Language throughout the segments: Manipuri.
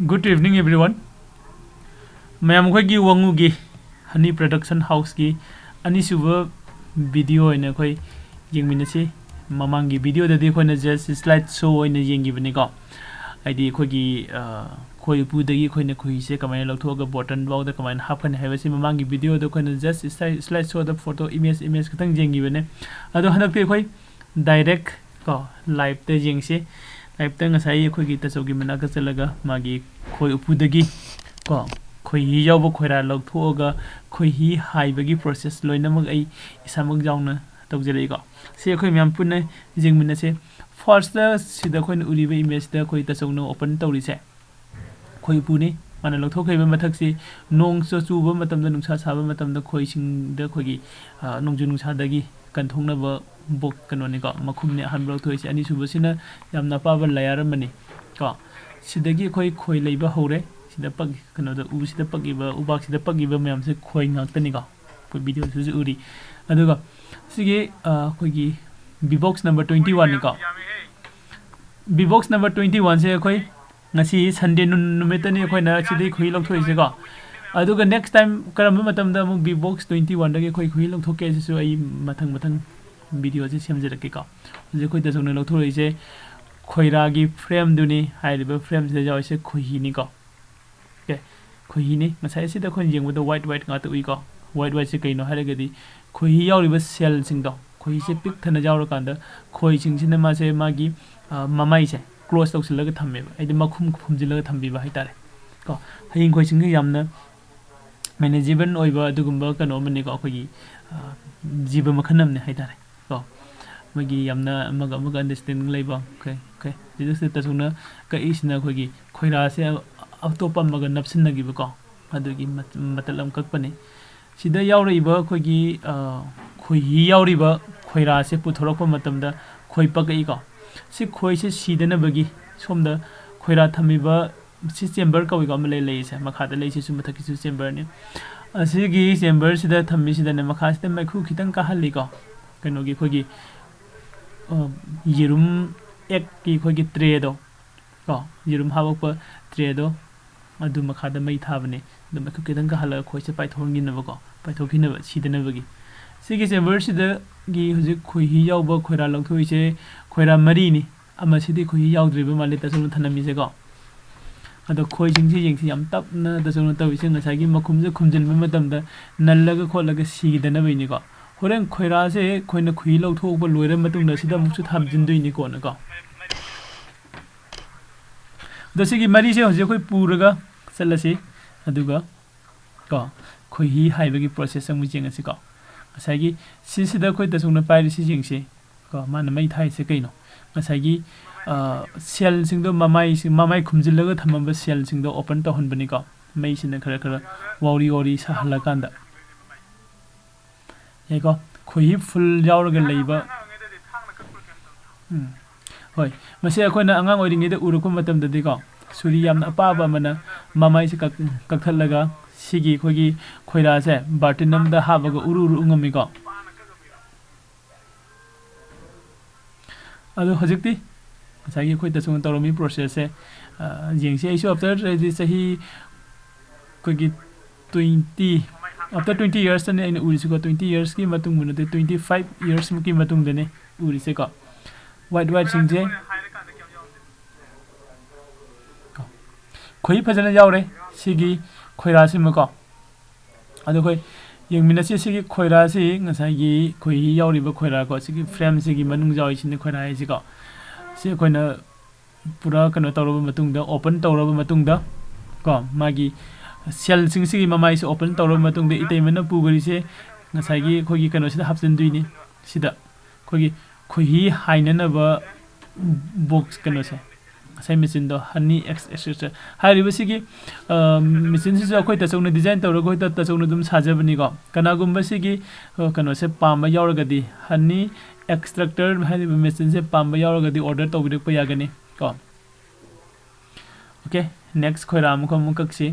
Good evening, everyone. मैम खोई वंगुगी हनी प्रोडक्शन हाउस की अनीसुब वीडियो इन खोई येंगमिनसी ममांगी वीडियो ददी खोई जस्ट स्लाइड शो इन येंगिबनिको आइदी खोई खोई पुदगी खोई खोई से कमाय लौथोगा बटन बाउदा कमाय हाफन हाइबसी ममांगी वीडियो दो खोई just slide show the photo image खतंग येंगिबने अदो हनक खोई डायरेक्ट को लाइव ते येंगसे लाइव ते ngasai खोई तसोगी मनाक चलगा मागी खोई उपुदगी को खोई ही याव खोइरा लौथोगा खोई ही हाइबगी प्रोसेस लोइनमग आई इसामग जाउना तौजलेको से खोई म्याम पुने जिंगमिनसे फर्स्ट सिदा खोइन उरिबे इमेज दा खोई तसोनो ओपन तौरिसे खोई पुने माने लौथोखैबे मथक्सी नोंग चुबा मतमदा नुंसा साबा मतमदा खोई सिंगदा खोगी नोंजु नुंसादगी कंथोंनब बोक कनोनिको मखुमने हनब्लो थोइसे अनि सुबसिना यामना पाबा लायारमनि को सिदगी खोई खोई लेबा हौरे सिदा पग कनोदा उ सिदा पगिबा उबाक सिदा पगिबा मैम से खोई ngakतनिको कोई वीडियो सुजु उरी अदुगा सिगे खोगी बिबॉक्स नंबर 21 निको बिबॉक्स नंबर 21 से खोई ngasi संडे नुमेतनि खोइना सिदि खोई लौथोइसेको अदुगा नेक्स्ट टाइम करम मतमदा मु बिबॉक्स 21 दगे खोई खोई लौथोके सिसु आई मथंग मथंग वीडियो से सेमजरकेको जे खोई तसोनो लौथोइसे खोइरागी फ्रेम दुनी हाइरिबा फ्रेम से जाइसे खोहिनिको के खोहिनी मसाइ सिदा खोइन जेंगबो वाइट ngata उइको वाइट से कइनो हारगदि खोहि यावरिबा सेल सिंगदो खोहि से पिक थना जावरा कांदा खोइ सिंगसिना मासे मागी ममाइ से क्लोज तौसिलगा थम्मेबा आइदि मखुम फुमजिलगा थम्बिबा हाइतारे को हयिं खोइ सिंग यामना मैनेजेबल ओइबा अदुगुम्बा कनो मनिको खोइ जीव मखनमने हाइतारे को मगी यामना मगा मगा अंडरस्टैंडिंग लेबा ओके ओके दिस तसुना कइसिना खोगी खोइरा से अतोपा मगा नपसिनगिबको अदुगी मतलम ककपने सिदा यावरिबा खोगी खोहि यावरिबा खोइरा से पुथोरकपा मतमदा खोइ पकइको सि खोइ से सिदनबगी सोमदा खोइरा थमिबा सि चेम्बर कविको अमले लेइसे मखादा लेइसे सु मथकिसु चेम्बर ने असिगी चेम्बर सिदा थमि सिदा मखासिदा मैखु खितंग काहलिको कनोगी खोगी येरुम एक की खोगी ट्रेदो को येरुम हावक ट्रेदो अदु मखादा मै थाबने दु मैखु खितंग काहल खोइसे पाइथोंगिनबको पाइथोखिनब सिदनबगी सिगी चेम्बर सिदा गी हुजि खोहि यावबा खोइरा लौथोइसे खोइरा मरीनी अमा सिदि खोहि यावद्रिबा माले तसोनो थनमिसेको अदो खोइ जिंगसि जिंगसि याम तपना तसोनो तविसे ngसागी मखुमजे खुमजिनबा मतमदा नल्लगा खोलगा सिगिदनबैनिको होरेन खोइरा से खोइना खुइ लौथोबा लोइरा मतुंगदा सिदा मुसु थामजिनदुइनि कोनको दसिगी मरी से होजे खोइ पुरगा चलसि अदुगा को खोहि हाइबगी प्रोसेस अमु जेंगसिको ngसागी सिसिदा खोइ तसोनो पाइरिसि जिंगसि को माने मै थाइसे कइनो ngसागी सेल सिंगदो ममाइ खुमजिलगा थमबा सेल सिंगदो ओपन तहनबनिको मै सिना खरा खरा वाउरी वाउरी साहला कांदा याको खोहि फुल यावरगा लेबा होय मसे अखोना अंगांग ओइरिङेदा उरुको मतमददिको सुरी यामना अपाबा मना ममाइ से ककथलगा सिगी खोगी खोइरा से बार्टिनमदा हाबगा उरु उंगमिको अदो हजिक्ति सागी खोइ तसुन तरोमी प्रोसेस से जेंगसे आइसु आफ्टर रेडी सही खोगी 20 आफ्टर 20 years ने इन उरिसको 20 years की मतुंग मुनते 25 years मुकी मतुंग दने उरिसेको वाइट सिंगजे खोइ फजन यावरे सिगी खोइरासिमको अदो खोइ यंगमिनसे सिगी खोइरासि ngसागी खोइ यावरिबा खोइराको सिगी फ्रेम सिगी मनुंग जाइसिने खोइराइसिको से खोइना पुरा कनो तौरबा मतुंगदा ओपन तौरबा मतुंगदा को मागी सेल सिंगसिगी ममाइसे ओपन तौरबा मतुंगदा इतैमना पुगरिसे ngसागी खोगी कनो सिदा हापसिनदुइनि सिदा खोगी खोहि हाइननबा बॉक्स कनो से sai machine do hani etc hairiba sigi machine si akhoi ta chawna design tawra goi ta chawna dum sajabani ko kana gumba sigi kano se pamba yauragadi hani extractor hairiba machine se pamba yauragadi order tawbirak pa yagani ko okay next khoira amukha mukaksi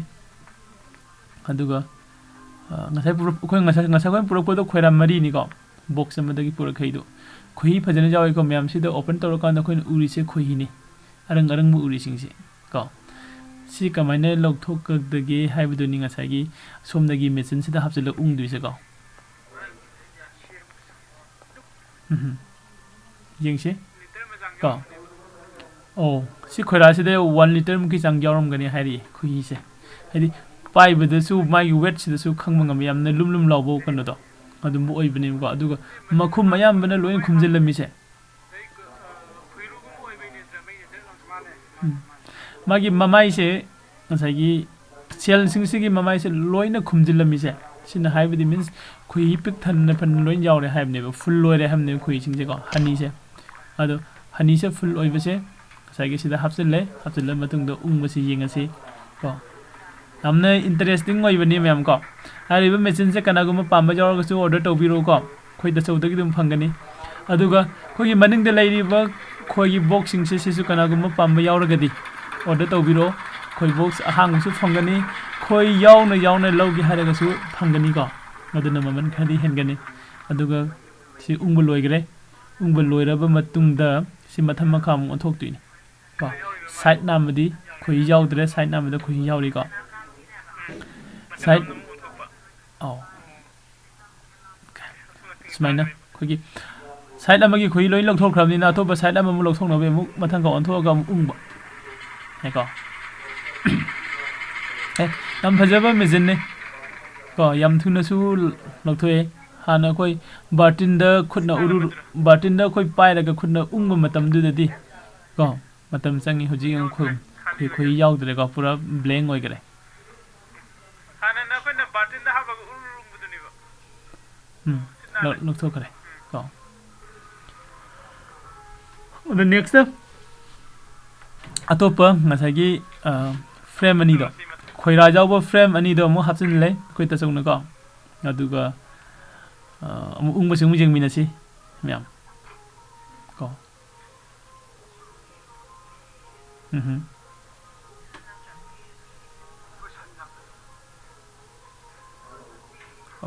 aduga ngasai khoi ngasai khoi purak do khoira mari ni ko box amadagi purak khaidu khoi phajana jawi ko myam si da open tawra kan da khoi uri se khoi ni arang arang mu uri sing se ko ꯁꯤ ꯀꯃꯥꯏꯅ ꯂꯧꯊꯣꯛꯀꯗꯒꯦ ꯍꯥꯏꯕꯗꯨꯅꯤ ꯉꯁꯥꯏꯒꯤ ꯁꯣꯝꯗꯒꯤ ꯃꯦꯆꯤꯟꯁꯤꯗ ꯍꯥꯞꯆꯤꯜꯂ ꯎꯪꯗꯣꯏꯁꯦꯀꯣ ꯌꯦꯡꯁꯤ ꯀꯣ ꯁꯤ ꯈꯣꯏꯔꯥꯁꯤꯗ 1 ꯂꯤꯇꯔ ꯃꯨꯛꯀꯤ ꯆꯥꯡ ꯌꯥꯎꯔꯝꯒꯅꯤ ꯍꯥꯏꯔꯤ ꯈꯨꯍꯤꯁꯦ ꯍꯥꯏꯗꯤ ꯄꯥꯏꯕꯗꯁꯨ ꯃꯥꯒꯤ ꯋꯦꯠꯁꯤꯗꯁꯨ ꯈꯪꯕ ꯉꯝꯃꯤ ꯌꯥꯝꯅ ꯂꯨꯝ ꯂꯥꯎꯕ ꯀꯩꯅꯣꯗꯣ ꯑꯗꯨꯝꯕ ꯑꯣꯏꯕꯅꯦꯕꯀꯣ ꯑꯗꯨꯒ ꯃꯈꯨꯝ ꯑꯌꯥꯝꯕꯅ ꯂꯣꯏꯅ ꯈꯨꯝꯖꯤꯜꯂꯝꯃꯤꯁꯦ मागी ममाई से ngसाigi सेल सिंगसिगी ममाई से लोइना खुमजिलमिसे सिना हाइबदि मीन्स खुई पिक थन फन लोइन यावरे हाइबने फुल लोइरे हमने खुई सिंगसे को हनी से अदो हनी से फुल ओइबसे ngसाigi सिदा हापसिल मतुंग दो उंगबसि येंगसि को हमने इंटरेस्टिंग ओइबनि मैम को हारिबा मेचिन से कनागुम पाम्बा यावरगसु ऑर्डर तौबिरो को खोइ दसौदगी दुम फंगनी अदुगा खोइ मनिंग दे लाइरिबा खोइ बॉक्सिंग से सिसु कनागुम पाम्बा यावरगदि ऑर्डर तौबिरो खोइ बॉक्स अहांगसु फंगनी खोइ यावना लौगी हारगसु फंगनी को अदुना ममन खदि हेनगनी अदुगा सि उंगबु लोइग्रे उंगबु लोइरबा मतुंगदा सि मथम मखाम ओथोक्तुइनि को साइड नामदि खोइ यावद्रे साइड नामदा खोइ यावरि को साइड सुमाइना खोइ साइड अमगी खोइ लोइ लौथोख्रबनिना अतोबा साइड अममु लौथोखनबे मु मथंग को ओथोगा उंगबा हेको यम फजबा मेजिन को यम थुनसु लौथोए हाना कोइ बार्टिनदा खुदना उरु बार्टिनदा कोइ पाइरगा खुदना उंगबा मतम दुददि को मतम संगी हुजि यम खोइ यावद्रे को पूरा ब्लैंक ओइगरे हाना न कोइ न बार्टिनदा हाबा उरुंगबुदुनिबा लौथोखरे को the next अतोपा ngसाigi फ्रेम अनि दो खोइरा जावबो फ्रेम अनि दो मु हापसिन ले खोइ तसौन को अदुगा उंगबसिंग मुजें मिनासि म्याम को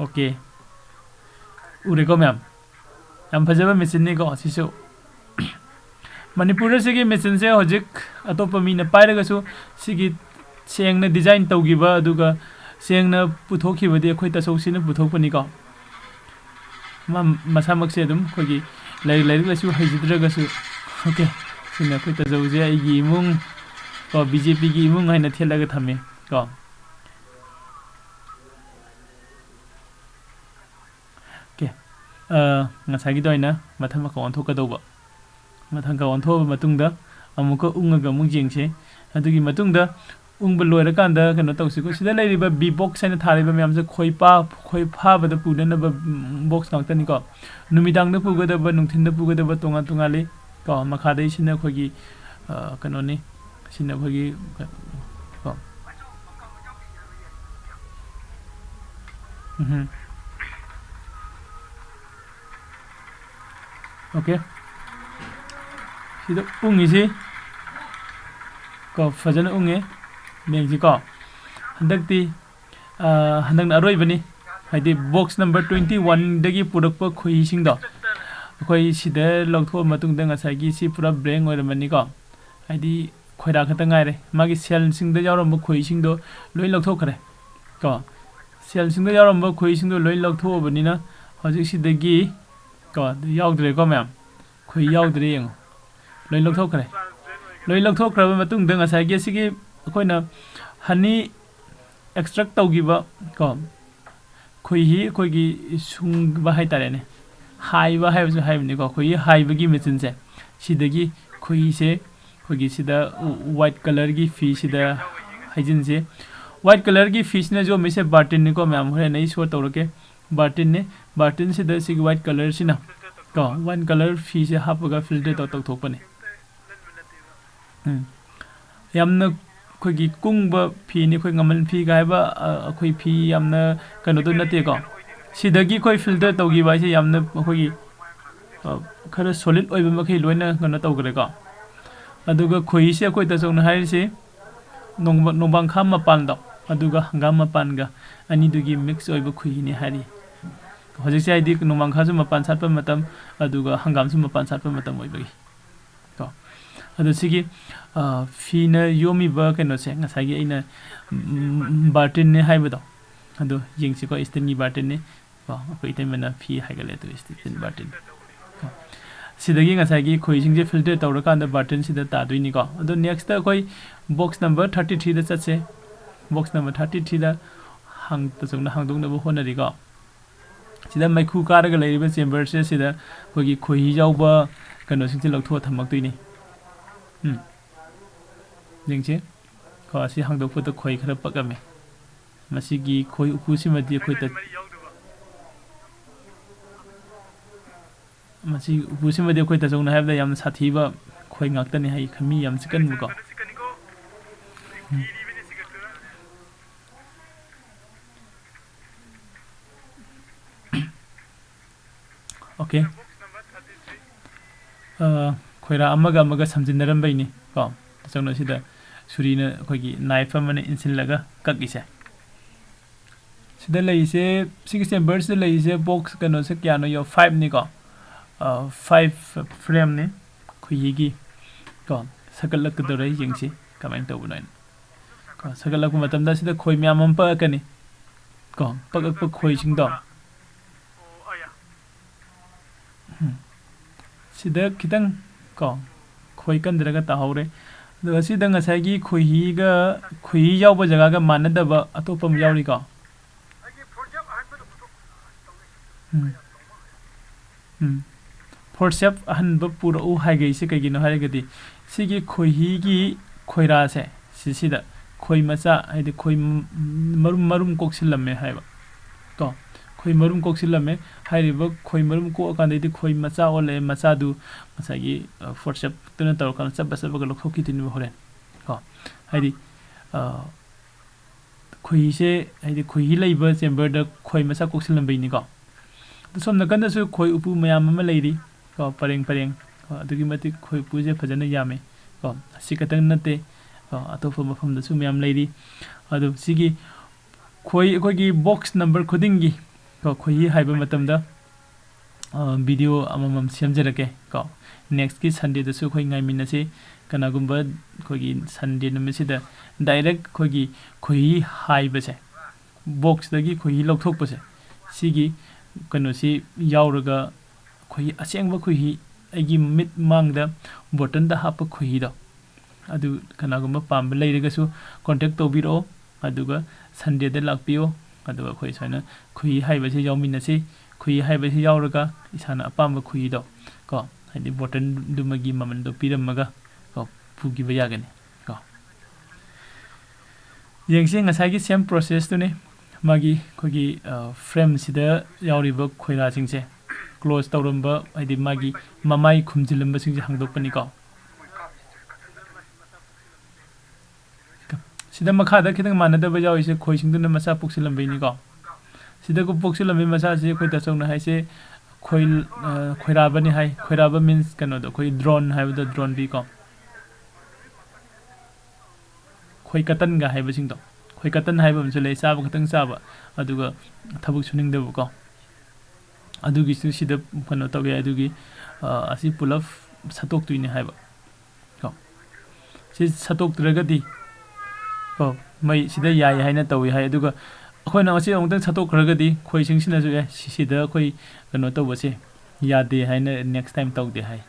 ओके उरेको म्याम यम फजबा मेचिन नि को सिसु मणिपुर से मेचिन से हजिक अतोप मीन पाइरगसु सिगी सेंगना डिजाइन तौगिबा अदुगा सेंगना पुथोखिबदि अखोइ तसौसिना पुथोकपनि को मसामक से दुम खोगी लाइरगसु हजिद्रगसु ओके सिना अखोइ तजौजे आइगी इमुंग को बीजेपी की इमुंग हाइना थेलगा थमे को ओके ngसाigi दोइना मथम को अनथोकदौबा मथंग ओंथोब मतुंगदा अमुक उंगगा मु जेंगसे अदुगी मतुंगदा उंगब लोइरा कांदा कनो तौसिको सिदा लेरिबा बी बॉक्स हाइना थारिबा म्यामसे खोइ फाबदा पुदनबा बॉक्स कांगतनि को नुमिदांगदा पुगदबा नुंथिनदा पुगदबा तोंगा तोंगाले को मखादै सिना खोगी कनोनि सिना खोगी को ओके सिदा उंगिसि को फजन उंगे मेंगसि को हंदक्ति हंदक अरोइबनि हाइदि बॉक्स नंबर 21 दगी पुरकप खोइसिंग दो खोइ सिदा लौथो मतुंग द ngसाigi सि पुरा ब्रेंग ओइरमनि को हाइदि खोइरा खत गाइरे मागी सेल सिंग द यावरम खोइसिंग दो लोइ लौथोखरे को सेल सिंग द यावरम खोइसिंग दो लोइ लौथोबनिना हजि सिदगी को यावद्रे को मैम खोइ यावद्रे यंग लोइ लौथोखरे मतुंग द ngसाigi सिगी अखोइना हनी एक्सट्रैक्ट तौगिबा को खोइहि खोइगी सुंगबा हाइतारेने हाइबा हाइबसु हाइबनि को खोइ हाइबगी मेचिन से सिदगी खोइ से खोइगी सिदा व्हाइट कलर की फी सिदा हाइजिन से व्हाइट कलर की फिश ने जो मिसे बार्टिन को मैम होरे नहीं शो तौरके बार्टिन सिदा सिगी व्हाइट कलर सिना को वन कलर फी से हापगा फिल्टर तो थोपने यामना खोगी कुंगबा फी नि खोइ ngमन फी गायबा खोइ फी यामना कनो तो नते को सिदगी खोइ फिल्टर तौगी बाइसे यामना खोगी खरा सॉलिड ओइबा मखै लोइना कनो तौगरे को अदुगा खोइ से खोइ तसौना हाइसे नोंबांखा मपान दो अदुगा हंगाम मपानगा अनि दुगी मिक्स ओइबा खोइ नि हारि हजिसे आइदि नोंबांखा सु मपान सातपा मतम अदुगा हंगाम सु मपान सातपा मतम ओइबगी को ꯑꯗꯣ ꯁꯤꯒꯤ ꯐꯤꯅ ꯌꯣꯝꯃꯤꯕ ꯀꯩꯅꯣꯁꯦ ꯉꯁꯥꯏꯒꯤ ꯑꯩꯅ ꯕꯥꯔꯇꯤꯟꯅꯦ ꯍꯥꯏꯕꯗꯣ ꯑꯗꯣ ꯌꯦꯡꯁꯤꯀꯣ ꯏꯁꯇꯤꯜꯒꯤ ꯕꯥꯔꯇꯤꯟꯅꯦ ꯀꯣ ꯑꯩꯈꯣꯏ ꯏꯇꯩꯃꯅ ꯐꯤ ꯍꯥꯏꯒꯠꯂꯦ ꯑꯗꯣ ꯏꯁꯇꯤꯜ ꯕꯥꯔꯇꯤꯟ ꯁꯤꯗꯒꯤ ꯉꯁꯥꯏꯒꯤ ꯈꯣꯏꯁꯤꯡꯁꯦ ꯐꯤꯜꯇꯔ ꯇꯧꯔꯀꯥꯟꯗ ꯕꯥꯔꯇꯤꯟꯁꯤꯗ ꯇꯥꯗꯣꯏꯅꯤꯀꯣ ꯑꯗꯣ ꯅꯦꯛꯁꯇ ꯑꯩꯈꯣꯏ ꯕꯣꯛꯁ ꯅꯝꯕꯔ 33ꯗ ꯆꯠꯁꯦ ꯕꯣꯛꯁ ꯅꯝꯕꯔ 33ꯗ ꯇꯁꯦꯡꯅ ꯍꯥꯡꯗꯣꯛꯅꯕ ꯍꯣꯠꯅꯔꯤꯀꯣ ꯁꯤꯗ ꯃꯩꯈꯨ ꯀꯥꯔꯒ ꯂꯩꯔꯤꯕ ꯆꯦꯝꯕꯔꯁꯦ ꯁꯤꯗ ꯑꯩꯈꯣꯏꯒꯤ ꯈꯣꯏꯍꯤ ꯌꯥꯎꯕ ꯀꯩꯅꯣꯁꯤꯡꯁꯦ ꯂꯧꯊꯣꯛꯑ ꯊꯝꯃꯛꯇꯣꯏꯅꯤ ꯌꯦꯡꯁꯤ ꯀꯣ ꯑꯁꯤ ꯍꯥꯡꯗꯣꯛꯄꯗ ꯈꯣꯏ ꯈꯔ ꯄꯛꯑꯝꯃꯦ ꯃꯁꯤꯒꯤ ꯈꯣꯏ ꯎꯄꯨꯁꯤꯃꯗꯤ ꯑꯩꯈꯣꯏ ꯃꯁꯤ ꯎꯄꯨꯁꯤꯃꯗꯤ ꯑꯩꯈꯣꯏ ꯇꯁꯦꯡꯅ ꯍꯥꯏꯕꯗ ꯌꯥꯝꯅ ꯁꯥꯊꯤꯕ ꯈꯣꯏ ꯉꯥꯛꯇꯅꯤ ꯍꯥꯏ ꯃꯤ ꯌꯥꯝ ꯆꯤꯛꯀꯟꯕꯀꯣ ओके खोरा अमगा अमगा समजिनरम को तसंग सिदा सुरीना अखोगी नाइफ अमने इंसिलगा कगिसे सिदा लइसे सिक्स चेंबर्स लइसे बॉक्स कनो से क्या नो यो 5 नि को 5 फ्रेम ने खुयगी को सकलक दरे यंगसी कमेंट तबुनाइन को सकलक मतमदा सिदा खोय म्याम अम पकनी को पकक प खोय सिंग दो सिदा खितंग को खोय कंदरगा ताहौरे अदुगा सिदा ngसाइगी खोयहीगा खोयही यावबा जगागा मानदबा अतोपम यावरी को फोरसेप अहनब पुरउ हाइगैसे कगिनो हाइगदी सिगी खोयहीगी खोयरासे सिसिदा खोय मचा हाइदि खोय मरुम मरुम कोक्सिलमे हाइबा को खोय मरुम कोक्सिलमे हाइरिबा खोय मरुम को अकांदैदि खोय मचा ओले मचादु मसागी फोरसेप तुना तौरकान सब सब गलो खोकितिनि होरेन को हाइदि खोयसे हाइदि खोयही लैबा चेम्बर द खोय मचा कोक्सिलमबैनि को सोम नकंदसु खोय उपु मयाम अमा लैरि को परेंग परेंग अदुगी मति खोय पुजे फजन यामे को सिकतंग नते अतोप मफमदसु मयाम लैरि अदु सिगी खोय अखोगी बॉक्स नंबर खुदिंगी को खोयही हाइबा मतमदा वीडियो अममम सेमजरके को नेक्स्ट की संडे दसु खोय ngaiminnasi kanagumba खोगी संडे नमिसिदा डायरेक्ट खोगी खोयही हाइबसे बॉक्स दगी खोयही लौथोकपसे सिगी कनोसी यावरगा खोयही असेंगबा खोयही अगी मिट मांगदा बटन दा हाप खोयही दो अदु कनागुम्बा पाम्बा लैरगसु कांटेक्ट तौबिरो अदुगा संडे दे लाकपियो अदुगा खोय सना खोयही हाइबसे यावमिन्नसी खोयही हाइबसे यावरगा इसाना अपाम्बा खोयही दो को हाइदि बटन दुमगी ममन दो पिरमगा को पुगिबा यागनी को यंगसे ngसाइगी सेम प्रोसेस तुने मागी खोगी फ्रेम सिदा यावरिबा खोयरा सिंगसे क्लोज तौरंबा हाइदि मागी ममाई खुमजिलंबा सिंगसे हांगदोपनी को सिदा मखादा खितंग मानदबा यावइसे खोय सिंगदुना मसा पुक्सिलंबैनि को सिदा को पुक्सिलंबे मसा से खोय तसौना हाइसे खोय खोयराबनि हाइ खोयराबा मीन्स कनो दो खोय ड्रोन हाइबदा ड्रोन बी को खोय कतन गा हाइबा सिंग दो खोय कतन हाइबा मसे ले चाबा खतंग चाबा अदुगा थबुक सुनिंगदबु को अदुगी सिदा कनो तौगे अदुगी असि पुलफ सतोक तुइने हाइबा को सि सतोक द्रगदी को मै सिदा याय हाइना तौई हाइ अदुगा अखोयना असे अमुतंग सतोक खरगदी खोय सिंगसिनाजु ए सिदा खोय कनो तौबसे यादे हाइना नेक्स्ट टाइम तौदे हाइ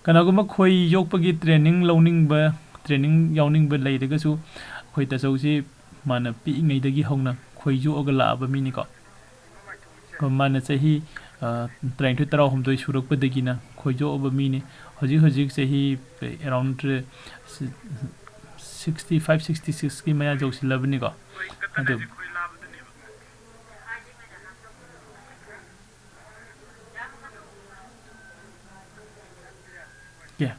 कनागुमा खोय योकपगी ट्रेनिंग लौनिंगबा ट्रेनिंग यावनिंगबा लैरगसु खोय तसौसी माना पिइङैदगी हौना खोय योगा लाबा मिनिको को माना चही ट्राइन टु तराव हमदोय सुरकपदगिना खोय योबा मिनि हजि हजि चही अराउंड 65 66 की मया जौसिलबनि को अदु के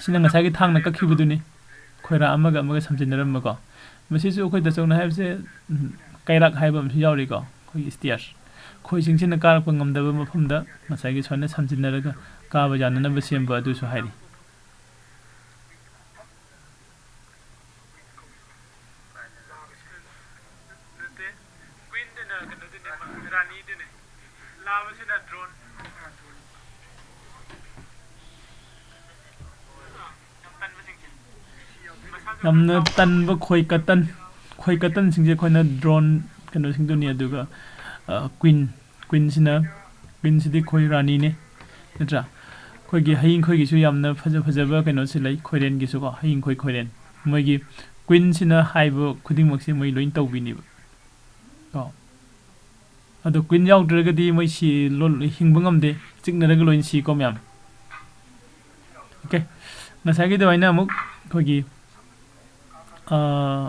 सिना ngसाइगी थांगना कखिबुदुनि खोयरा अमगा अमगा समजिनरम को मसिसु खोय दचौना हाइबसे कैराक हाइबम यावरि को खोय स्टियर्स खोय सिंगसिना कारप ngamdaba mafamda ngसाइगी सोना समजिनरगा काबा जाननबा सेमबा अदुसु हाइरि ꯌꯥꯝꯅ ꯇꯟꯕ ꯈꯣꯏ ꯀꯇꯟꯁꯤꯡꯁꯦ ꯑꯩꯈꯣꯏꯅ ꯗ꯭ꯔꯣꯟ ꯀꯩꯅꯣꯁꯤꯡꯗꯨꯅꯤ ꯑꯗꯨꯒ ꯀ꯭ꯋꯤꯟꯁꯤꯗꯤ ꯈꯣꯏ ꯔꯥꯅꯤꯅꯦ ꯅꯠꯇ꯭ꯔꯥ ꯑꯩꯈꯣꯏꯒꯤ ꯍꯌꯤꯡꯈꯣꯏꯒꯤꯁꯨ ꯌꯥꯝꯅ ꯐꯖꯕ ꯀꯩꯅꯣꯁꯤ ꯂꯩ ꯈꯣꯏꯔꯦꯟꯒꯤꯁꯨꯀꯣ ꯍꯌꯤꯡꯈꯣꯏ ꯈꯣꯏꯔꯦꯟ ꯃꯣꯏꯒꯤ ꯀ꯭ꯋꯤꯟꯁꯤꯅ ꯍꯥꯏꯕ ꯈꯨꯗꯤꯡꯃꯛꯁꯦ ꯃꯣꯏ ꯂꯣꯏ ꯇꯧꯕꯤꯅꯦꯕ ꯀꯣ ꯑꯗꯣ ꯀ꯭ꯋꯤꯟ ꯌꯥꯎꯗ꯭ꯔꯒꯗꯤ ꯃꯣꯏ ꯍꯤꯡꯕ ꯉꯝꯗꯦ ꯆꯤꯛꯅꯔꯒ ꯂꯣꯏꯅ ꯁꯤꯀꯣ ꯃꯌꯥꯝ 오케이 ꯉꯁꯥꯏꯒꯤ ꯑꯗꯨꯃꯥꯏꯅ ꯑꯃꯨꯛ ꯑꯩꯈꯣꯏꯒꯤ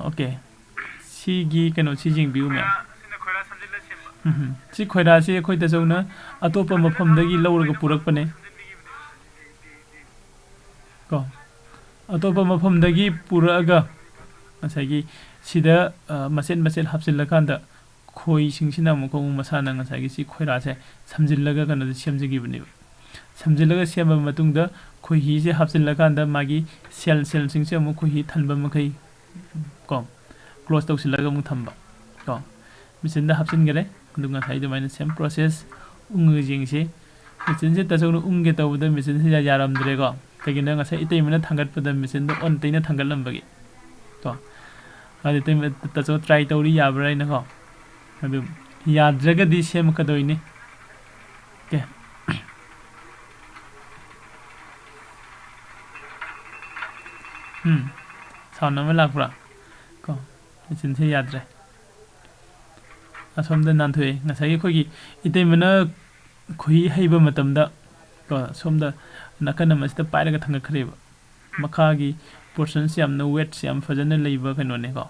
오케이 시기 ꯀꯩꯅꯣꯁꯤ ꯌꯦꯡꯕꯤꯌꯨ ꯃꯌꯥꯝ ꯁꯤ ꯈꯣꯏꯔꯥꯁꯤ ꯑꯩꯈꯣꯏ ꯇꯁꯧꯅ ꯑꯇꯣꯞꯄ ꯃꯐꯝꯗꯒꯤ ꯂꯧꯔꯒ ꯄꯨꯔꯛꯄꯅꯦ ꯀꯣ ꯑꯇꯣꯞꯄ ꯃꯐꯝꯗꯒꯤ ꯄꯨꯔꯛꯑꯒ ꯉꯁꯥꯏꯒꯤ ꯁꯤꯗ ꯃꯆꯦꯠ ꯍꯥꯞꯆꯤꯜꯂꯀꯥꯟꯗ ꯈꯣꯏꯁꯤꯡꯁꯤꯅ ꯑꯃꯨꯛ ꯃꯁꯥꯅ ꯉꯁꯥꯏꯒꯤ ꯁꯤ ꯈꯣꯏꯔꯥꯁꯦ ꯁꯝꯖꯤꯜꯂꯒ ꯀꯩꯅꯣꯗ ꯁꯦꯝꯖꯈꯤꯕꯅꯦꯕ ꯁꯝꯖꯤꯜꯂꯒ ꯁꯦꯝꯕ ꯃꯇꯨꯡꯗ ꯈꯣꯏꯍꯤꯁꯦ ꯍꯥꯞꯆꯤꯜꯂꯀꯥꯟꯗ ꯃꯥꯒꯤ ꯁꯦꯜꯁꯤꯡꯁꯦ ꯑꯃꯨꯛ ꯈꯣꯏꯍꯤ ꯊꯟꯕ ꯃꯈꯩ ꯀꯣ ꯀ꯭ꯂꯣꯖ ꯇꯧꯁꯤꯜꯂꯒ ꯑꯃꯨꯛ ꯊꯝꯕ ꯀꯣ ꯃꯦꯆꯤꯟꯗ ꯍꯥꯞꯆꯤꯟꯈꯔꯦ ꯑꯗꯨ ꯉꯁꯥꯏ ꯑꯗꯨꯃꯥꯏꯅ ꯁꯦꯝ ꯄ꯭ꯔꯣꯁꯦꯁ ꯎꯡꯉꯒ ꯌꯦꯡꯁꯤ ꯃꯦꯆꯤꯟꯁꯦ ꯇꯁꯧꯅ ꯎꯡꯒꯦ ꯇꯧꯕꯗ ꯃꯦꯆꯤꯟꯁꯦ ꯌꯥꯔꯝꯗ꯭ꯔꯦꯀꯣ ꯀꯩꯒꯤꯅꯣ ꯉꯁꯥꯏ ꯏꯇꯩꯃꯅ ꯊꯥꯡꯒꯠꯄꯗ ꯃꯦꯆꯤꯟꯗꯣ ꯑꯣꯟ ꯇꯩꯅ ꯊꯥꯡꯒꯠꯂꯝꯕꯒꯤ ꯀꯣ ꯑꯗꯨ ꯏꯇꯩꯃ ꯇꯁꯧ ꯇ꯭ꯔꯥꯏ ꯇꯧꯔꯤ ꯌꯥꯕ꯭ꯔꯥ ꯍꯥꯏꯅꯀꯣ ꯑꯗꯨ ꯌꯥꯗ꯭ꯔꯒꯗꯤ ꯁꯦꯝꯃꯛꯀꯗꯣꯏꯅꯤ ꯑꯣꯀꯦ ꯁꯥꯎꯟ ꯑꯃ ꯂꯥꯛꯄ꯭ꯔꯥ ꯀꯣ ꯃꯦꯆꯤꯟꯁꯦ ꯌꯥꯗ꯭ꯔꯦ ꯑꯁꯣꯝꯗ ꯅꯥꯟꯊꯣꯛꯑꯦ ꯉꯁꯥꯏꯒꯤ ꯑꯩꯈꯣꯏꯒꯤ ꯏꯇꯩꯃꯅ ꯈꯣꯏꯍꯤ ꯍꯩꯕ ꯃꯇꯝꯗ ꯀꯣ ꯁꯣꯝꯗ ꯅꯥꯀꯟ ꯑꯃꯁꯤꯗ ꯄꯥꯏꯔꯒ ꯊꯥꯡꯒꯠꯈ꯭ꯔꯦꯕ ꯃꯈꯥꯒꯤ ꯄꯣꯔꯁꯟꯁꯤ ꯌꯥꯝꯅ ꯋꯦꯠꯁꯤ ꯌꯥꯝ ꯐꯖꯅ ꯂꯩꯕ ꯀꯩꯅꯣꯅꯦꯀꯣ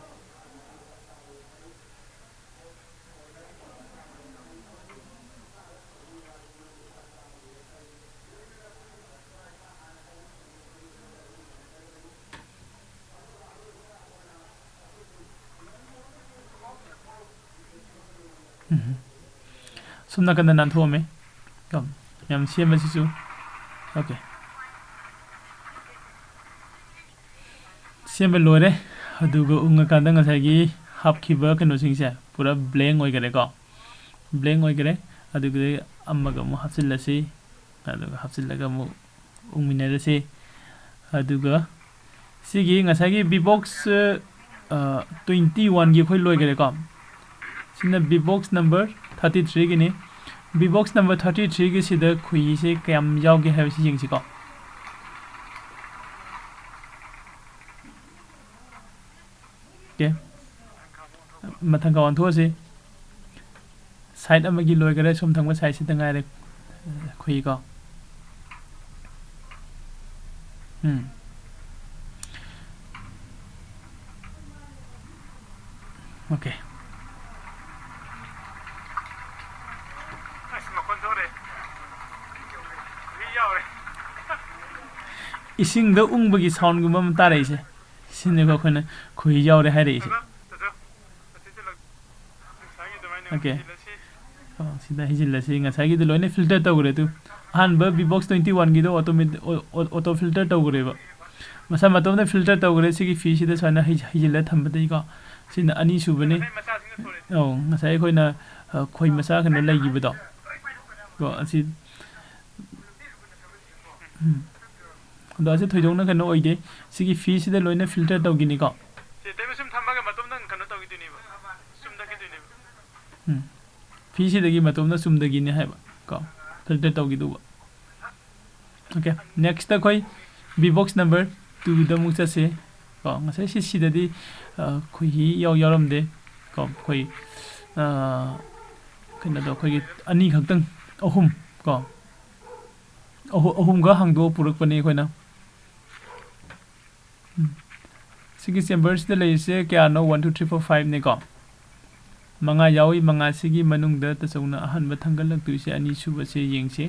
ꯁꯣꯝ ꯅꯥꯀꯟꯗ ꯅꯥꯟꯊꯣꯛꯑꯝꯃꯦ ꯀꯣ ꯌꯥꯝ ꯁꯦꯝꯕꯁꯤꯁꯨ ओके ꯁꯦꯝꯕ ꯂꯣꯏꯔꯦ ꯑꯗꯨꯒ ꯎꯪꯉꯀꯥꯟꯗ ꯉꯁꯥꯏꯒꯤ ꯍꯥꯞꯈꯤꯕ ꯀꯩꯅꯣꯁꯤꯡꯁꯦ ꯄꯨꯔꯥ ꯕ꯭ꯂꯦꯡ ꯑꯣꯏꯈꯔꯦꯀꯣ ꯕ꯭ꯂꯦꯡ ꯑꯣꯏꯈꯔꯦ ꯑꯗꯨꯒ ꯑꯃꯒ ꯑꯃꯨꯛ ꯍꯥꯞꯆꯤꯜꯂꯁꯤ ꯑꯗꯨꯒ ꯍꯥꯞꯆꯤꯜꯂꯒ ꯑꯃꯨꯛ ꯎꯪꯃꯤꯟꯅꯔꯁꯤ ꯑꯗꯨꯒ ꯁꯤꯒꯤ ꯉꯁꯥꯏꯒꯤ ꯕꯤꯕꯣꯛꯁ 21ꯒꯤ ꯑꯩꯈꯣꯏ ꯂꯣꯏꯈꯔꯦꯀꯣ ꯁꯤꯅ ꯕꯤꯕꯣꯛꯁ ꯅꯝꯕꯔ 33ꯒꯤꯅꯤ ꯕꯤꯕꯣꯛꯁ ꯅꯝꯕꯔ 33ꯒꯤꯁꯤꯗ ꯈꯨꯏꯁꯦ ꯀꯌꯥꯝ ꯌꯥꯎꯒꯦ ꯍꯥꯏꯕꯁꯤ ꯌꯦꯡꯁꯤꯀꯣ ओके मथंग ऑनथोसे साइड अमगी लोइगरे सोम थंग साइड सित ngaire खुई को ओके इसिंग द उंगबगी साउंड गुम म तारेसे सिने को खने खुई यावरे हाइरेसे ओके सिदा हिजिल्लासे ngसागी द लोइने फिल्टर तगरे तु अहानब Vivox 21 गिदो ऑटो फिल्टर तगरेबा मसा मतोमने फिल्टर तगरे सिगी फी सिदा सना हिजिल्ला थंबदई को सिना अनि सुबने ओ ngसाई खोइना खोइ मसा खने लागिबदो को असि दासे थोइदोंना कनो ओइदे सिगी फी सिदा लोइने फिल्टर तगिनि को सिदा सुम थंबागे मतोमना कनो तगिदिनिबा सुम दगिदिनिबा फी सिदगी मतोमना सुम दगिनि हाइबा को फिल्टर तगिदुबा ओके नेक्स्ट ता खोइ Vivox नंबर 2 द मुचसे को ngसाइ सि सिददि खोइ यावरमदे को खोइ कनो दो खोइ अनि खक्तंग अहुम को अहुम गा हांगदो पुरकपने खोइना सिगी चेम्बर्स द लेसे क्या नो 1 2 3 4 5 ने को मंगा यावी मंगा सिगी मनुंग द तसौना अहन ब थंगल लग तुसे अनि सुब से येंगसे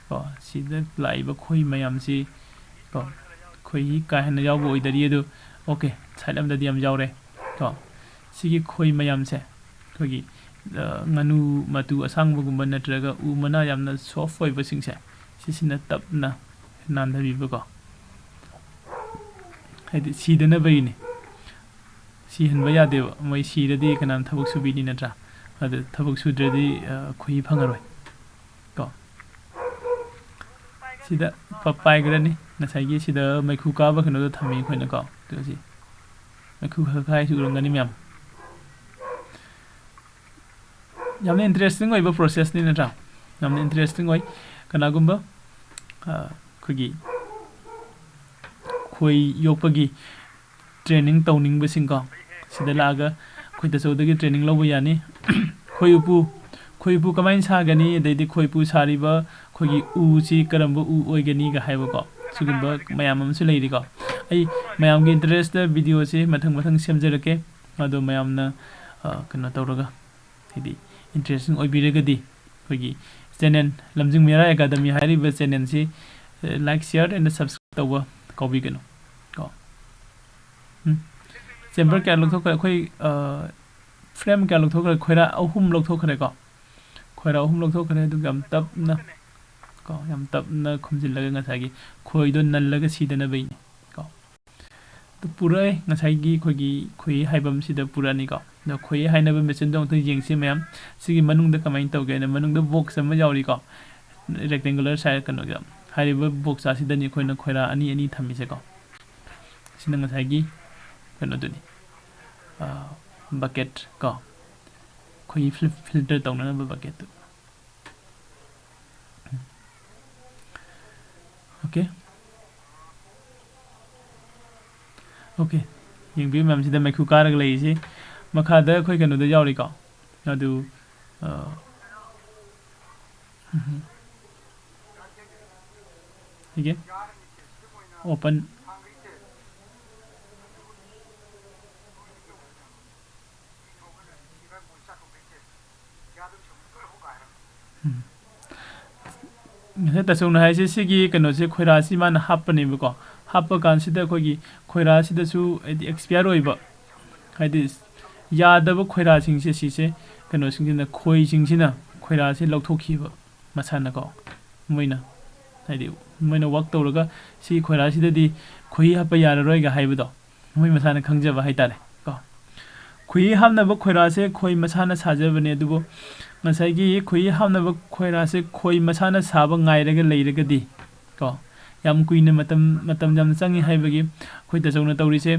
को सिदा लाइब खोइ मयाम से को खोइ का हन याव ओइदरी दु ओके साइडम द दियम यावरे को सिगी खोइ मयाम से खोगी nganu matu asang bugumba natraga u mana yamna soft oiba singse sisina tapna nandhabi bako हाइदि सीदना बइनि सीहनबा यादेबा मै सीरदि कनाम थबक सुबिनि नत्रा अदु थबक सुद्रदि खुइ फंगरोय को सिदा पाइग्रनि नसाइगि सिदा मैखु काबा कनो थमि खोइना को तोसि ꯃꯩꯈꯨ ꯈꯥꯏꯁꯨ ꯎꯔꯝꯒꯅꯤ ꯃꯌꯥꯝ ꯌꯥꯝꯅ ꯏꯟꯇꯔꯦꯁꯇꯤꯡ ꯑꯣꯏꯕ ꯄ꯭ꯔꯣꯁꯦꯁꯅꯤ ꯅꯠꯇ꯭ꯔꯥ ꯌꯥꯝꯅ ꯏꯟꯇꯔꯦꯁꯇꯤꯡ ꯑꯣꯏ ꯀꯅꯥꯒꯨꯝꯕ ꯑꯩꯈꯣꯏꯒꯤ ꯈꯣꯏ ꯌꯣꯛꯄꯒꯤ ꯇ꯭ꯔꯦꯅꯤꯡ ꯇꯧꯅꯤꯡꯕꯁꯤꯡꯀꯣ ꯁꯤꯗ ꯂꯥꯛꯑꯒ ꯑꯩꯈꯣꯏ ꯇꯆꯧꯗꯒꯤ ꯇ꯭ꯔꯦꯅꯤꯡ ꯂꯧꯕ ꯌꯥꯅꯤ ꯈꯣꯏ ꯎꯄꯨ ꯀꯃꯥꯏꯅ ꯁꯥꯒꯅꯤ ꯑꯗꯩꯗꯤ ꯈꯣꯏꯄꯨ ꯁꯥꯔꯤꯕ ꯑꯩꯈꯣꯏꯒꯤ ꯎꯁꯤ ꯀꯔꯝꯕ ꯎ ꯑꯣꯏꯒꯅꯤꯒ ꯍꯥꯏꯕꯀꯣ ꯁꯤꯒꯨꯝꯕ ꯃꯌꯥꯝ ꯑꯃꯁꯨ ꯂꯩꯔꯤꯀꯣ ꯑꯩ ꯃꯌꯥꯝꯒꯤ ꯏꯟꯇꯔꯦꯁꯇ ꯚꯤꯗꯤꯑꯣꯁꯤ ꯃꯊꯪ ꯁꯦꯝꯖꯔꯛꯀꯦ ꯑꯗꯣ ꯃꯌꯥꯝꯅ ꯀꯩꯅꯣ ꯇꯧꯔꯒ ꯍꯥꯏꯗꯤ ꯏꯟꯇꯔꯦꯁꯇꯤꯡ ꯑꯣꯏꯕꯤꯔꯒꯗꯤ ꯑꯩꯈꯣꯏꯒꯤ ꯆꯦꯅꯦꯜ ꯂꯝꯖꯤꯡ ꯃꯤꯔꯥ ꯑꯦꯀꯥꯗꯃꯤ ꯍꯥꯏꯔꯤꯕ ꯆꯦꯅꯦꯜꯁꯤ ꯂꯥꯏꯛ ꯁꯤꯌꯔ ꯑꯦꯟ ꯁꯕꯁꯀ꯭ꯔꯥꯏꯕ ꯇꯧꯕ ꯀꯥꯎꯕꯤꯒꯅꯨ ꯀꯣ ꯆꯦꯝꯕꯔ ꯀꯌꯥ ꯂꯧꯊꯣꯛꯈ꯭ꯔꯦ ꯑꯩꯈꯣꯏ ꯐ꯭ꯔꯦꯝ ꯀꯌꯥ ꯂꯧꯊꯣꯛꯈ꯭ꯔꯦ ꯈꯣꯏꯔꯥ 3 ꯂꯧꯊꯣꯛꯈ꯭ꯔꯦꯀꯣ ꯈꯣꯏꯔꯥ 3 ꯂꯧꯊꯣꯛꯈ꯭ꯔꯦ ꯑꯗꯨꯒ ꯌꯥꯝ ꯇꯞꯅ ꯈꯨꯝꯖꯤꯜꯂꯒ ꯉꯁꯥꯏꯒꯤ ꯈꯣꯏꯗꯣ ꯅꯜꯂꯒ ꯁꯤꯗꯅꯕꯩꯅꯤ ꯀꯣ ꯑꯗꯨ ꯄꯨꯔꯛꯑꯦ ꯉꯁꯥꯏꯒꯤ ꯑꯩꯈꯣꯏꯒꯤ ꯈꯣꯏ ꯍꯥꯏꯕꯝꯁꯤꯗ ꯄꯨꯔꯛꯑꯅꯤꯀꯣ ꯑꯗꯣ ꯈꯣꯏ ꯍꯥꯏꯅꯕ ꯃꯦꯆꯤꯟꯗꯣ ꯑꯃꯨꯛꯇ ꯌꯦꯡꯁꯤ ꯃꯌꯥꯝ ꯁꯤꯒꯤ ꯃꯅꯨꯡꯗ ꯀꯃꯥꯏꯅ ꯇꯧꯒꯦ ꯍꯥꯏꯅ ꯃꯅꯨꯡꯗ ꯕꯣꯛꯁ ꯑꯃ ꯌꯥꯎꯔꯤꯀꯣ ꯔꯦꯛꯇꯦꯡꯒꯨꯂꯔ ꯁꯥꯏꯖ ꯀꯩꯅꯣꯒꯤ ꯍꯥꯏꯔꯤꯕ ꯕꯣꯛꯁ ꯑꯁꯤꯗꯅꯤ ꯑꯩꯈꯣꯏꯅ ꯈꯣꯏꯔꯥ ꯑꯅꯤ ꯊꯝꯃꯤꯁꯦꯀꯣ ꯁꯤꯅ ꯉꯁꯥꯏꯒꯤ ꯀꯩꯅꯣꯗꯨꯅꯤ ꯕꯛꯀꯦꯠ ꯀꯣ ꯑꯩꯈꯣꯏꯒꯤ ꯐꯤꯜꯇꯔ ꯇꯧꯅꯅꯕ ꯕꯛꯀꯦꯠꯇꯨ ओके यंग मैम मैखू कारग लेसे मखाद अखोई कनो यावरीको अदु ठीक है ओपन तसौना है सिगी कनोसे खोरासी मान हापनेबको हाप कानसिदा अखोगी खोरासिदसु expire होइबा हाइदि Yadav खोरासिंगसे सिसे कनोसिंगना खोइसिंगसिना खोरासे लौथोखिबा मसानाको Moina हाइदि Moina work तौरगा सि खोरासिददि खोइ हाप याररोइगा हाइबदो मोइ मसाना खंगजबा हाइतारे को खोइ हामनब खोरासे खोइ मसाना साजबने दुबो मसाइगी खोइ हामनब खोरासे खोइ मसाना साबा गाइरगा लेइरगदि को याम कुइने मतम जाम चंगी हाइबगी खोइ तजौना तौरिसे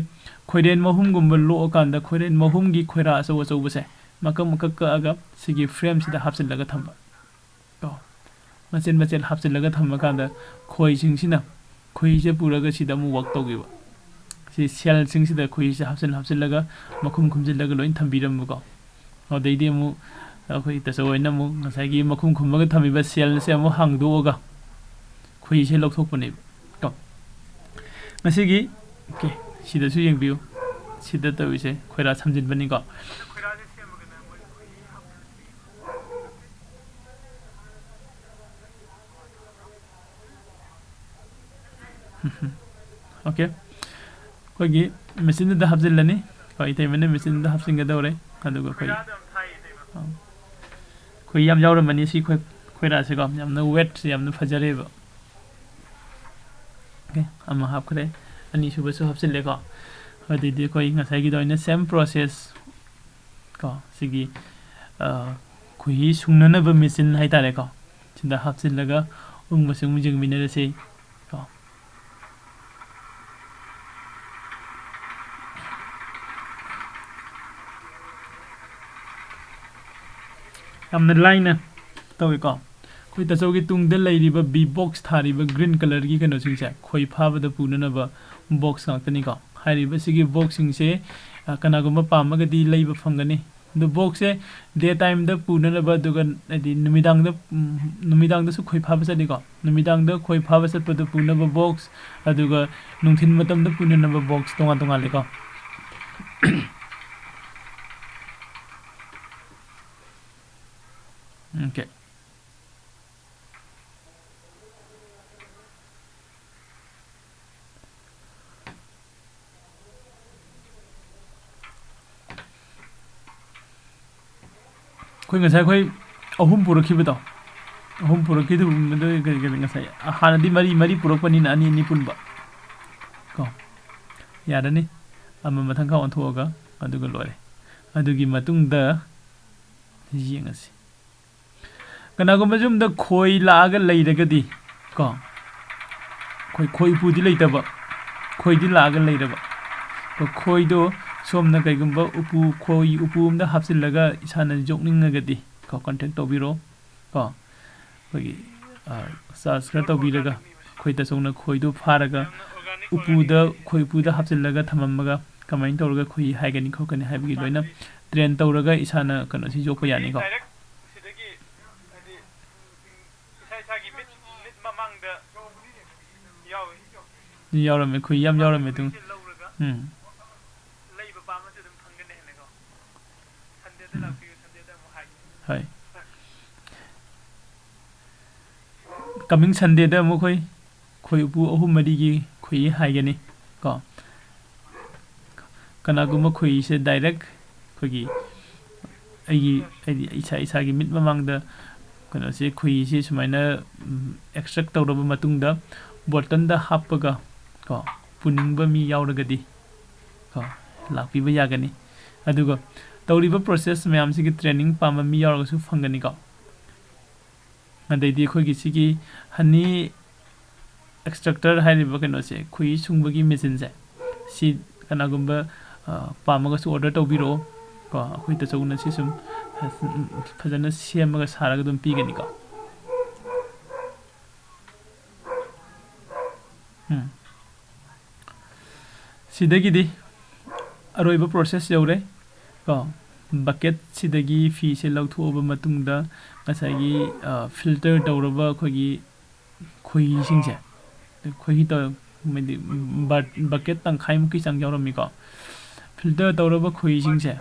खोइरेन महुम लो कांदा खोइरेन महुमगी खोइरा असौ असौ बसे मकम कक्का सिगी फ्रेम सिदा हापसिलगा थंबा को मचेल हापसिलगा थंबा कांदा खोइ सिंगसिना खोइसे पुरगा सिदा मु वर्क तौगिबा सि सेल सिंगसिदा खोइसे हापसिलगा मखुम खुमजिलगा लोइन थंबिरमको अदैदि मु अखोइ तसौइना मु ngसाइगी मखुम खुमगा थमिबा सेल से मु हांगदोगा खोइसे लौथोकपने को ngasiगी ओके सिदासु यंगबियो सिदा तविसे खोइरा समजिनबनी को ओके कोइगी मशीन द हबजिलनी कोइ तैमने मशीन द हबसिंगदौरे अदुगा खोइ याम यावरमनी सि खोइरासे को यामना वेट यामना फजरेबा ओके अमा हापखरे अनि सुबसु हापसिले को अदिदि कोइ ngसाइगी दोइने सेम प्रोसेस को सिगी खोइ सुंगननब मशीन हाइतारे को सिदा हापसिलगा उंगबसुंग मिजिंग मिनरसे को यामना लाइन तौइको खोइ तचौगी तुंगद लैरिबा बी बॉक्स थारिबा ग्रीन कलर की कनो सिंगसे खोइ फाबदा पुननबा बॉक्स गाक्तनिको हारिबा सिगी बॉक्स सिंगसे कनागुम पामगदी लैबा फंगनी दु बॉक्स से डे टाइम द पुननबा दुगा अदि नुमिदांग दसु खोइ फाबा चनिको नुमिदांग द खोइ फाबा चतपद पुननबा बॉक्स अदुगा नुंथिन मतम द पुननबा बॉक्स तोंगा लेको ओके खोइ ngसाइ खोइ अहुम पुरखिबदो अहुम पुरखिदु मदो ngसाइ हानदि मरी पुरखपनि ना अनि पुनबा को यादनी अमा मथंग का अनथोगा अदुगा लोरे अदुगी मतुंगदा येंगसि कनागुम जुम द खोइ लागा लैरगदि को खोइ पुदि लैतबा खोइदि लागा लैरबा को खोइदो सोमना कईगुंबा उपु खोई उपु अमदा हापसिल्लगा इसाना जोकनिंगगदी को कांटेक्ट तौबिरो को खोई सब्सक्राइब तौबिरगा खोई तसौना खोईदो फारगा उपुदा खोई उपुदा हापसिल्लगा थममगा कमाइन तौरगा खोई हाइगनी खोकनी हाइबगी लोइना ट्रेन तौरगा इसाना कनो सि जोप यानी को यावरमे खोई याम यावरमे तुम हाय कमिंग संडे दा मखोई खोई उपु अहु मरीगी खोई हाइगनी को कनागुमा खोई से डायरेक्ट खोगी इसा इसा की मिट ममांगदा कनो से खोई से सुमाइना एक्सट्रैक्ट तौरब मतुंगदा बोतल दा हापगा को पुनिंगबा मी यावरगदी को लापिबा यागनी अदुगा तौरिबा प्रोसेस मैम से ट्रेनिंग पामा मी यावरगसु फंगनी को अदैदी खोगी सिगी हनी एक्सट्रैक्टर हाइरिबा कनो से खोई सुंगबगी मशीन से सी कनागुंबा पामगसु ऑर्डर तौबिरो को खोई तसौना सि सुम फजना सेमगा सारगा दुम पीगनी को सिदगिदी अरोइबा प्रोसेस यौरे को बकेट सिदगी फी से लौथोबा मतुंगदा ngसागी फिल्टर तौरबा खोगी खोई सिंगसे खोई तो मेदी बकेट तंखाइ मुकी संग यावरमी को फिल्टर तौरबा खोई सिंगसे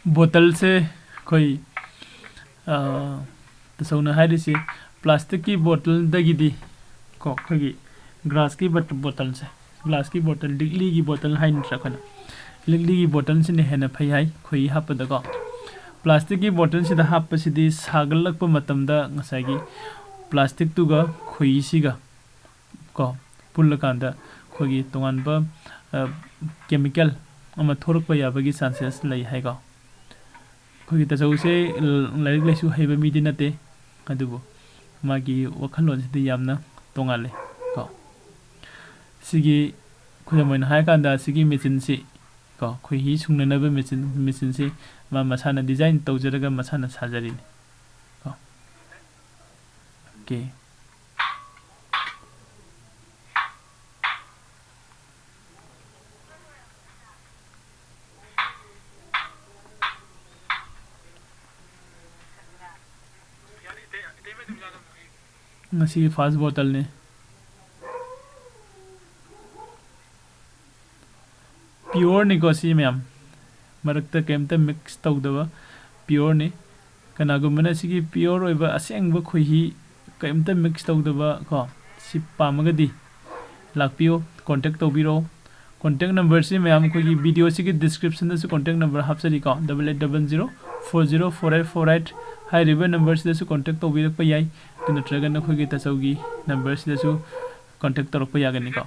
बोतल से कोई तसौना हाइरिसी प्लास्टिक की बोतल दगिदी को खोगी ग्लास की बोतल से ग्लास की बोतल लिगली की बोतल हाइन रखना लिगली की बोतल से हेना फै हाई खोई हापदको प्लास्टिक की बोतल से हापसिदी सागलक मतमदा ngसागी प्लास्टिक तुगा खोई सिगा को पुल्लकांदा खोगी तोंगानबा केमिकल अमा थोरक याबगी चांसेस लई हाइको खोगी तसौसे लाइक लाइसु हाइबा मिदि नते अदुबो मागी वखलोन सिदि यामना तोंगाले को सिगी खुजमोइन हाइकांदा सिगी मेचिन से को खोई सुंगननबा मेचिन से मा मसाना डिजाइन तौजरगा मसाना साजरिने को okay ngasi fast bottle ne pure ni ko si ma'am मरक्ता केमता मिक्स तौदबा प्योर ने कनागुमना सिगी प्योर ओइबा असेंगबा खोही केमता मिक्स तौदबा को सि पामगदी लाकपियो कांटेक्ट तौबिरो कांटेक्ट नंबर से मैम खोगी वीडियो सिगी डिस्क्रिप्शन से कांटेक्ट नंबर हापसरी को 8800 404848 हाई रिवर नंबर से कांटेक्ट तौबिरक याई तो नत्रगन खोगी तसौगी नंबर से कांटेक्ट तौरक यागनी को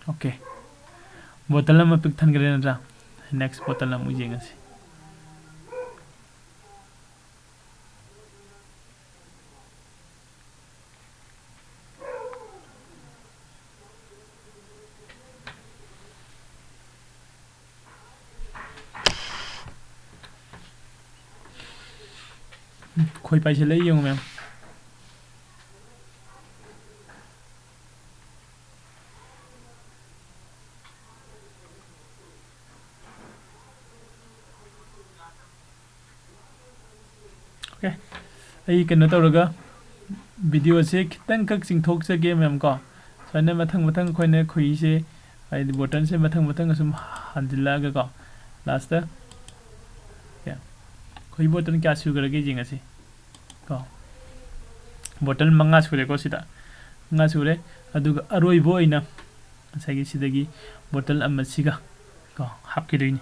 ओके बोतल में पिक थन करे ना नेक्स्ट बोतल में मुझे ngasi khoi pai se lai yung mem okay ai kena tawraga video se khitang kak chingthok se game mem ko sane mathang khoi ne khui se ai button se mathang asum handila ga ko last ta ya khoi button kya su garage jinga se ko button manga sure ko sida nga sure aduga aroi bo ina sagi sidagi bottle amma siga ko hapki doini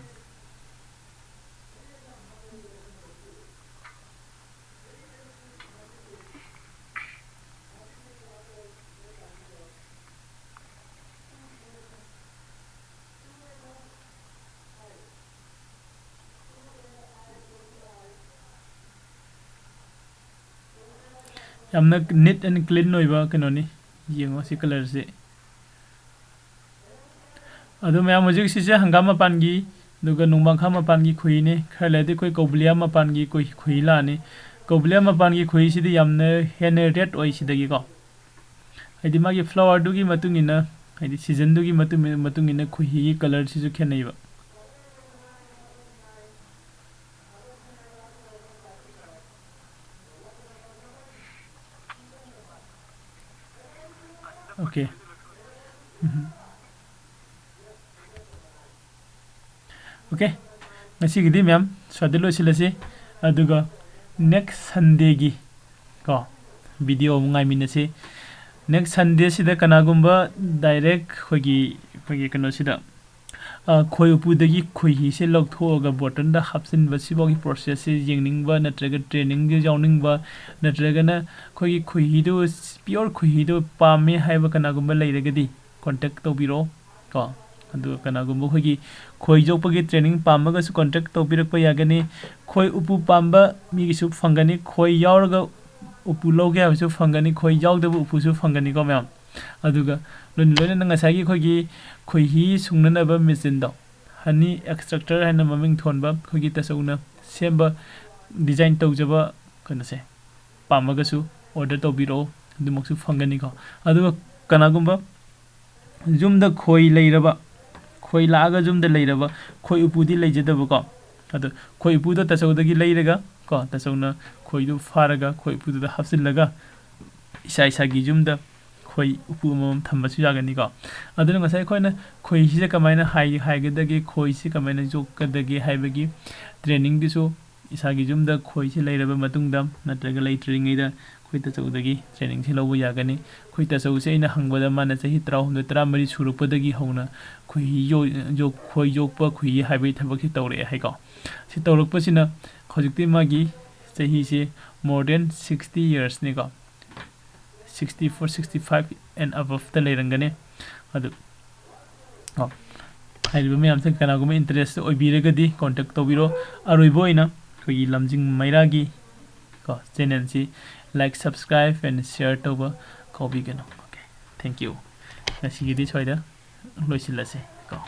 yamna neat and clean noiba kanoni yengo si color se adu mya music si se hangama pangi duga nungbang khama pangi khui ne khala de koi koblia ma pangi koi khui la ne koblia ma pangi khui si de yamna henerated oi si dagi ko haidi magi flower du gi matungina haidi season du gi matungina khui color si ju khenai ba okay okay ngasi gidi ma'am swadilo silase aduga next sunday gi ko video ngai minase next sunday sida kanagumba direct khogi kano sida khoi upu dagi khoi hi se lok thoga button da hapsin basi bogi process se jingning ba natraga training ge jawning ba natraga na khoi hi do pure khoi hi do pame haiba kanagumba leiragadi contact to biro ko adu kanagumba khogi khoi jokpagi training pamaga su contact to birak pa yagani khoi upu pamba mi gi su fangani khoi yauraga upu loge asu fangani khoi jawda upu su fangani ko ma'am aduga lon na ngasagi khogi khoi hi sungnana ba machine do hani extractor hana maming thonba khogi tasuna semba design tawjaba kana se pamaga su order to biro dumok su fangani ko aduga kanagumba jumda khoi leiraba khoi laaga jumda leiraba khoi upudi leijadaba ko adu khoi upu do tasawdagi leiraga ko tasawna khoi du faraga khoi upu da hapsillaga isa gi jumda khoi upu mom thamba su yagani ko adu ngasai khoina khoi hi se kamaina hai gadagi khoi si kamaina jok kadagi haibagi training bi su isa gi jumda khoi si leiraba matungda natraga lei training da khoi tasawdagi training si lobu yagani khoi tasaw se ina hangbada mana sahi 313 surupodagi hona khoi jo khoi jokpa khoi haibai thabak si tawre hai ko si tawrok pasina khojikti magi sahi se more than 60 years ni ko 64 65 and above the leirangane adu haiba me amse kana gum interest oi biragadi contact to biro aroibo ina koi lamjing mairagi ko channel si like subscribe and share to ba ko bigano okay thank you nasi gidi choida loisilase ko